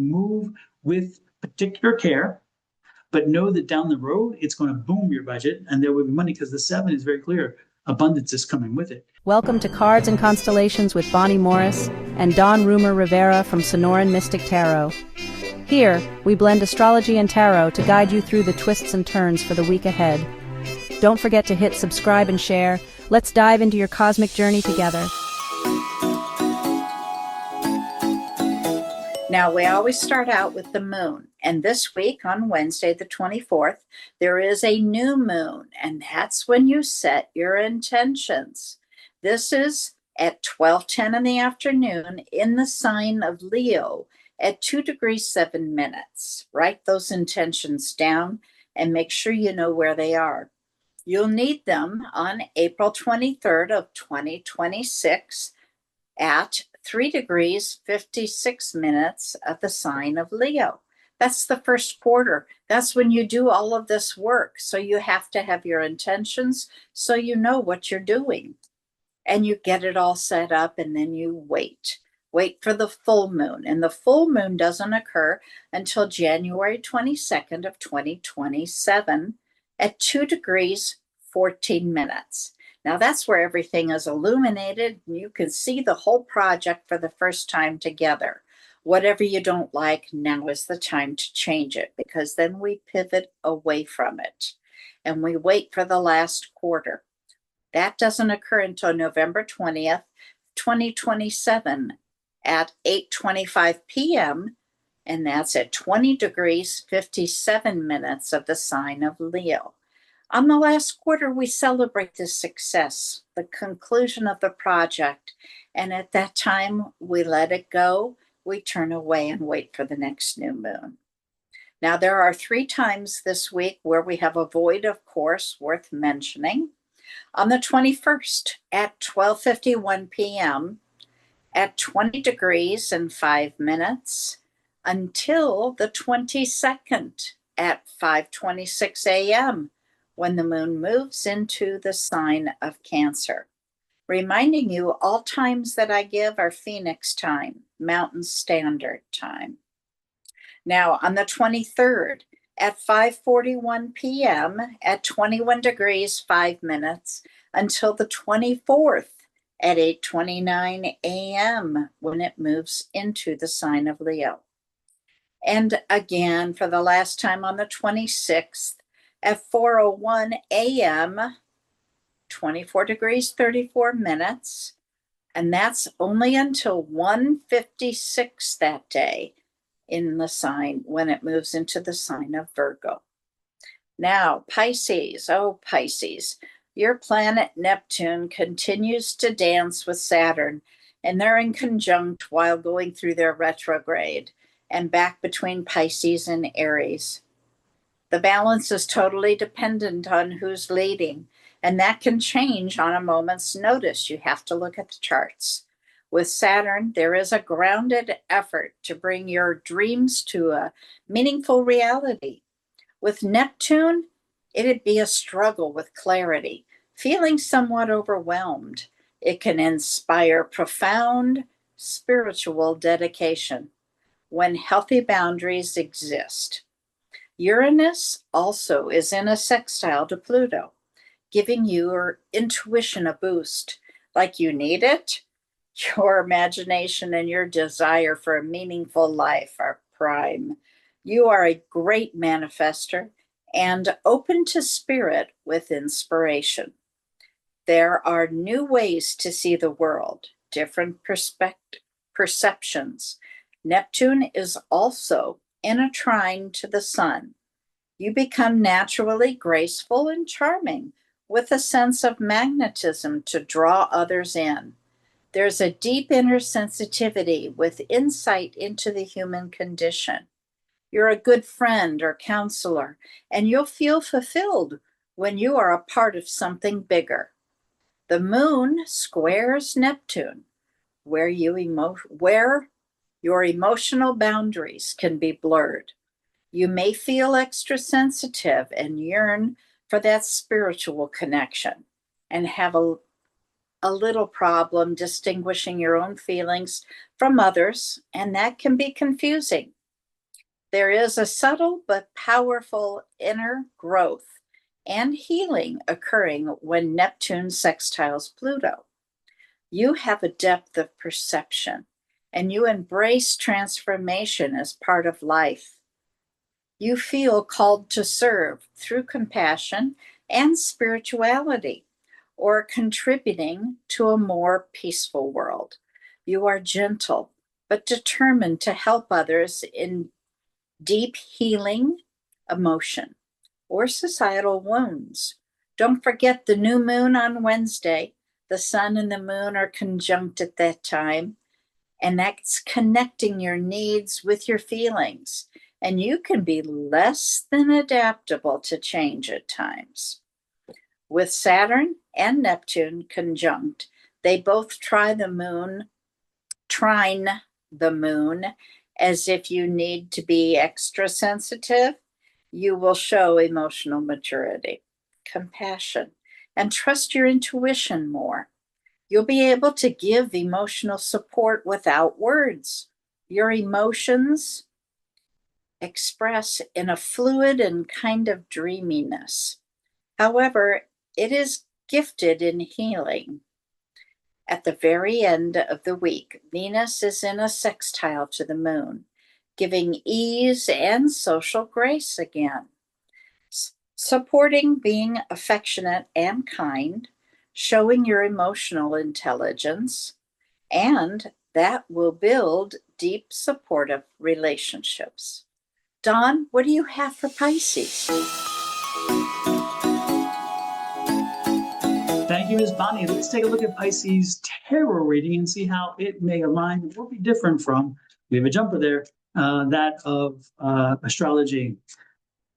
Move with particular care, but know that down the road, it's going to boom your budget and there will be money because the 7 is very clear. Abundance is coming with it. Welcome to Cards and Constellations with Bonnie Morris and Don Rumor Rivera from Sonoran Mystic Tarot. Here, we blend astrology and tarot to guide you through the twists and turns for the week ahead. Don't forget to hit subscribe and share. Let's dive into your cosmic journey together. Now, we always start out with the moon, and this week on Wednesday, the 24th, there is a new moon, and that's when you set your intentions. This is at 12:10 in the afternoon in the sign of Leo at 2 degrees 7 minutes. Write those intentions down and make sure you know where they are. You'll need them on April 23rd of 2026 at 3 degrees 56 minutes of the sign of Leo. That's the first quarter. That's when you do all of this work. So you have to have your intentions so you know what you're doing. And you get it all set up and then you wait. Wait for the full moon. And the full moon doesn't occur until January 22nd of 2027 at 2 degrees 14 minutes. Now that's where everything is illuminated. You can see the whole project for the first time together. Whatever you don't like, now is the time to change it, because then we pivot away from it and we wait for the last quarter. That doesn't occur until November 20th, 2027 at 8:25 p.m. And that's at 20 degrees 57 minutes of the sign of Leo. On the last quarter, we celebrate this success, the conclusion of the project. And at that time, we let it go. We turn away and wait for the next new moon. Now, there are 3 times this week where we have a void, of course, worth mentioning. On the 21st at 12:51 p.m., at 20 degrees and 5 minutes, until the 22nd at 5:26 a.m., when the moon moves into the sign of Cancer. Reminding you, all times that I give are Phoenix time, Mountain Standard Time. Now, on the 23rd, at 5:41 p.m., at 21 degrees 5 minutes, until the 24th at 8:29 a.m., when it moves into the sign of Leo. And again, for the last time on the 26th, at 4:01 a.m., 24 degrees 34 minutes, and that's only until 1:56 that day in the sign when it moves into the sign of Virgo. Now, Pisces, Pisces, your planet Neptune continues to dance with Saturn, and they're in conjunct while going through their retrograde and back between Pisces and Aries. The balance is totally dependent on who's leading, and that can change on a moment's notice. You have to look at the charts. With Saturn, there is a grounded effort to bring your dreams to a meaningful reality. With Neptune, it'd be a struggle with clarity, feeling somewhat overwhelmed. It can inspire profound spiritual dedication when healthy boundaries exist. Uranus also is in a sextile to Pluto, giving your intuition a boost, like you need it. Your imagination and your desire for a meaningful life are prime. You are a great manifester and open to spirit with inspiration. There are new ways to see the world, different perceptions. Neptune is also in a trine to the sun. You become naturally graceful and charming with a sense of magnetism to draw others in. There's a deep inner sensitivity with insight into the human condition. You're a good friend or counselor, and you'll feel fulfilled when you are a part of something bigger. The moon squares Neptune, where your emotional boundaries can be blurred. You may feel extra sensitive and yearn for that spiritual connection and have a little problem distinguishing your own feelings from others, and that can be confusing. There is a subtle but powerful inner growth and healing occurring when Neptune sextiles Pluto. You have a depth of perception and you embrace transformation as part of life. You feel called to serve through compassion and spirituality, or contributing to a more peaceful world. You are gentle, but determined to help others in deep healing, emotion, or societal wounds. Don't forget the new moon on Wednesday. The sun and the moon are conjunct at that time, and that's connecting your needs with your feelings. And you can be less than adaptable to change at times. With Saturn and Neptune conjunct, they both trine the moon, as if you need to be extra sensitive. You will show emotional maturity, compassion, and trust your intuition more. You'll be able to give emotional support without words. Your emotions express in a fluid and kind of dreaminess. However, it is gifted in healing. At the very end of the week, Venus is in a sextile to the moon, giving ease and social grace again, supporting being affectionate and kind, showing your emotional intelligence, and that will build deep, supportive relationships. Dawn, what do you have for Pisces? Thank you, Ms. Bonnie. Let's take a look at Pisces tarot reading and see how it may align or be different from, we have a jumper there, that of astrology.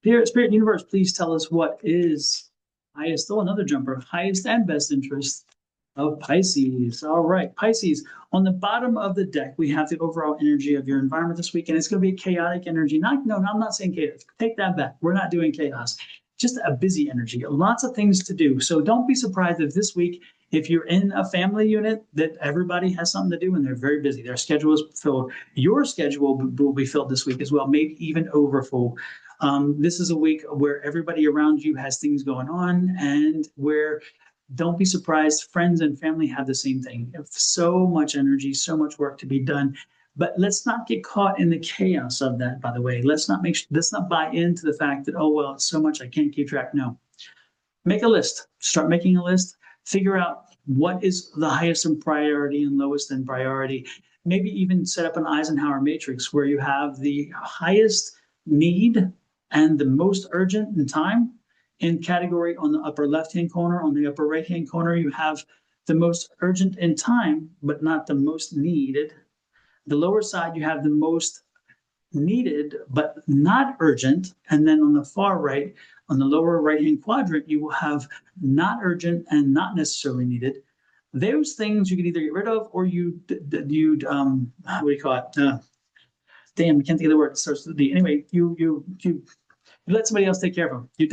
Dear Spirit Universe, please tell us what is highest, still another jumper, highest and best interest of Pisces. All right, Pisces. On the bottom of the deck, we have the overall energy of your environment this week, and it's going to be a chaotic energy. No, I'm not saying chaos. Take that back. We're not doing chaos. Just a busy energy. Lots of things to do. So don't be surprised if this week, if you're in a family unit, that everybody has something to do and they're very busy. Their schedule is filled. Your schedule will be filled this week as well, maybe even overfull. This is a week where everybody around you has things going on, and where, don't be surprised, friends and family have the same thing. So much energy, so much work to be done. But let's not get caught in the chaos of that, by the way. Let's not buy into the fact that, oh, well, it's so much I can't keep track. No. Make a list. Start making a list. Figure out what is the highest in priority and lowest in priority. Maybe even set up an Eisenhower matrix where you have the highest need and the most urgent in time. In category on the upper left-hand corner, on the upper right-hand corner, you have the most urgent in time, but not the most needed. The lower side, you have the most needed, but not urgent. And then on the far right, on the lower right-hand quadrant, you will have not urgent and not necessarily needed. Those things you could either get rid of, or you'd what do you call it? Damn, I can't think of the word. It starts with D. Anyway, you let somebody else take care of them. You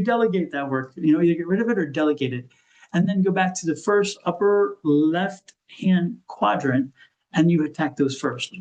delegate that work. Either get rid of it or delegate it. And then go back to the first upper left-hand quadrant, and you attack those first.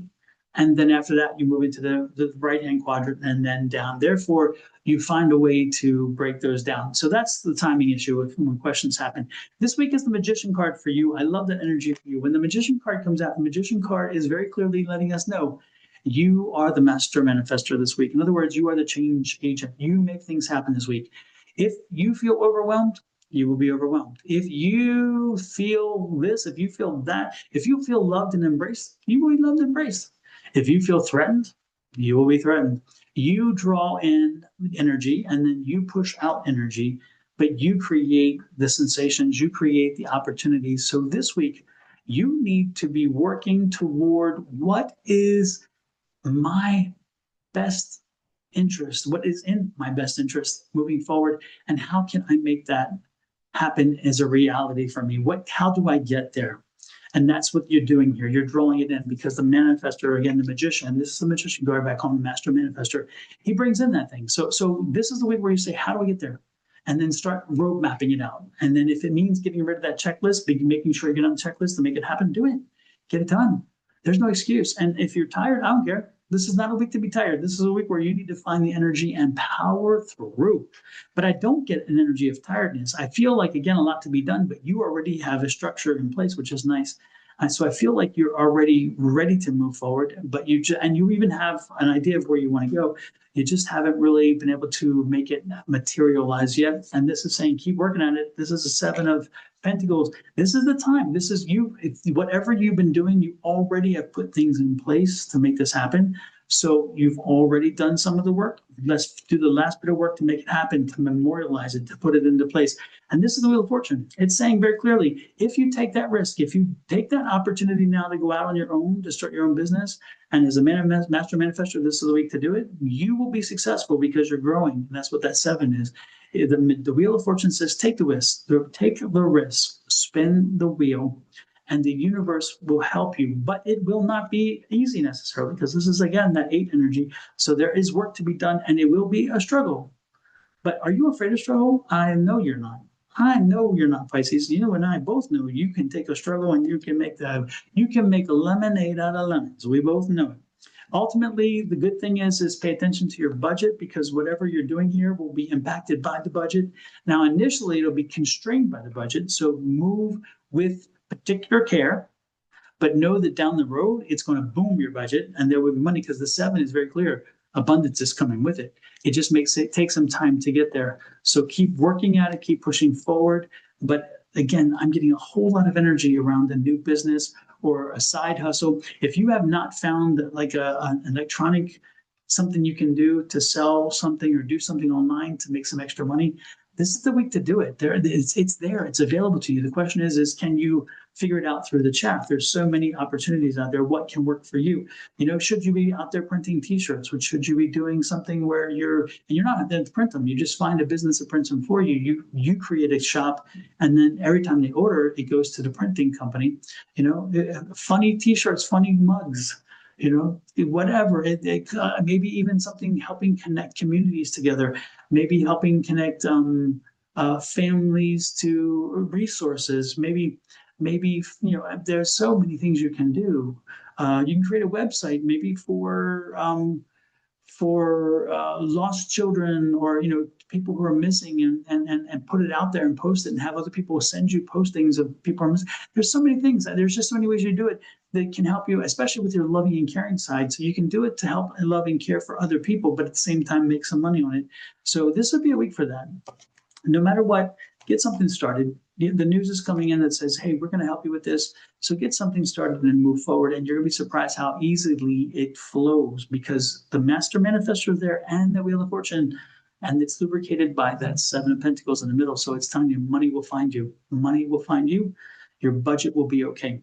And then after that, you move into the right-hand quadrant and then down. Therefore, you find a way to break those down. So that's the timing issue when questions happen. This week is the Magician card for you. I love that energy for you. When the Magician card comes out, the Magician card is very clearly letting us know you are the master manifestor this week. In other words, you are the change agent. You make things happen this week. If you feel overwhelmed, you will be overwhelmed. If you feel this, if you feel that, if you feel loved and embraced, you will be loved and embraced. If you feel threatened, you will be threatened. You draw in energy and then you push out energy, but you create the sensations, you create the opportunities. So this week, you need to be working toward what is my best interest, what is in my best interest moving forward, and how can I make that happen as a reality for me? How do I get there? And that's what you're doing here. You're drawing it in, because the manifestor, again, the magician, this is the magician going back home, the master manifestor. He brings in that thing. So this is the week where you say, how do I get there? And then start road mapping it out. And then if it means getting rid of that checklist, making sure you get on the checklist to make it happen, do it. Get it done. There's no excuse. And if you're tired, I don't care. This is not a week to be tired. This is a week where you need to find the energy and power through. But I don't get an energy of tiredness. I feel like, again, a lot to be done, but you already have a structure in place, which is nice. So I feel like you're already ready to move forward, but you even have an idea of where you want to go. You just haven't really been able to make it materialize yet. And this is saying, keep working on it. This is a 7 of Pentacles. This is the time. This is you. Whatever you've been doing, you already have put things in place to make this happen. So you've already done some of the work. Let's do the last bit of work to make it happen, to memorialize it, to put it into place. And this is the Wheel of Fortune. It's saying very clearly, if you take that risk, if you take that opportunity now to go out on your own, to start your own business, and as a master manifestor, this is the week to do it, you will be successful because you're growing. And that's what that 7 is. The Wheel of Fortune says, take the risk, spin the wheel, and the universe will help you. But it will not be easy necessarily, because this is, again, that 8 energy. So there is work to be done, and it will be a struggle. But are you afraid of struggle? I know you're not. I know you're not, Pisces. You and I both know you can take a struggle and you can make a lemonade out of lemons. We both know it. Ultimately, the good thing is pay attention to your budget, because whatever you're doing here will be impacted by the budget. Now, initially, it'll be constrained by the budget. So move with particular care, but know that down the road, it's going to boom your budget and there will be money, because the 7 is very clear. Abundance is coming with it. It just makes it take some time to get there. So keep working at it, keep pushing forward. But again, I'm getting a whole lot of energy around a new business or a side hustle. If you have not found like an electronic, something you can do to sell something or do something online to make some extra money, this is the week to do it. It's there. It's available to you. The question is can you figure it out through the chat? There's so many opportunities out there. What can work for you? Should you be out there printing T-shirts? Should you be doing something where you're not there to print them? You just find a business that prints them for you. You create a shop, and then every time they order, it goes to the printing company. Funny T-shirts, funny mugs. Whatever, maybe even something helping connect communities together, maybe helping connect families to resources. Maybe there's so many things you can do. You can create a website, maybe for lost children, or people who are missing, and put it out there and post it and have other people send you postings of people are missing. There's so many things. There's just so many ways you do it that can help you, especially with your loving and caring side. So you can do it to help and love and care for other people, but at the same time make some money on it. So this would be a week for that. No matter what, get something started. The news is coming in that says, hey, we're going to help you with this. So get something started and move forward. And you're going to be surprised how easily it flows, because the Master Manifestor is there and the Wheel of Fortune, and it's lubricated by that 7 of Pentacles in the middle. So it's telling you money will find you. Money will find you. Your budget will be okay.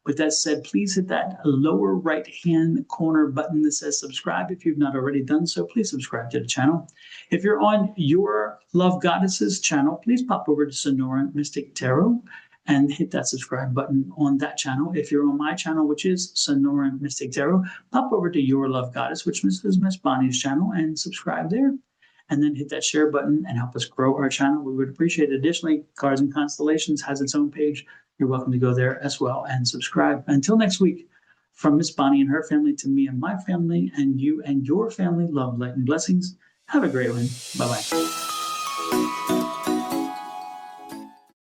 With that said, please hit that lower right-hand corner button that says subscribe. If you've not already done so, please subscribe to the channel. If you're on Your Love Goddesses channel, please pop over to Sonora Mystic Tarot and hit that subscribe button on that channel. If you're on my channel, which is Sonora Mystic Tarot, pop over to Your Love Goddess, which is Miss Bonnie's channel, and subscribe there. And then hit that share button and help us grow our channel. We would appreciate it. Additionally, Cards and Constellations has its own page. You're welcome to go there as well and subscribe. Until next week, from Miss Bonnie and her family to me and my family, and you and your family, love, light, and blessings. Have a great one. Bye-bye.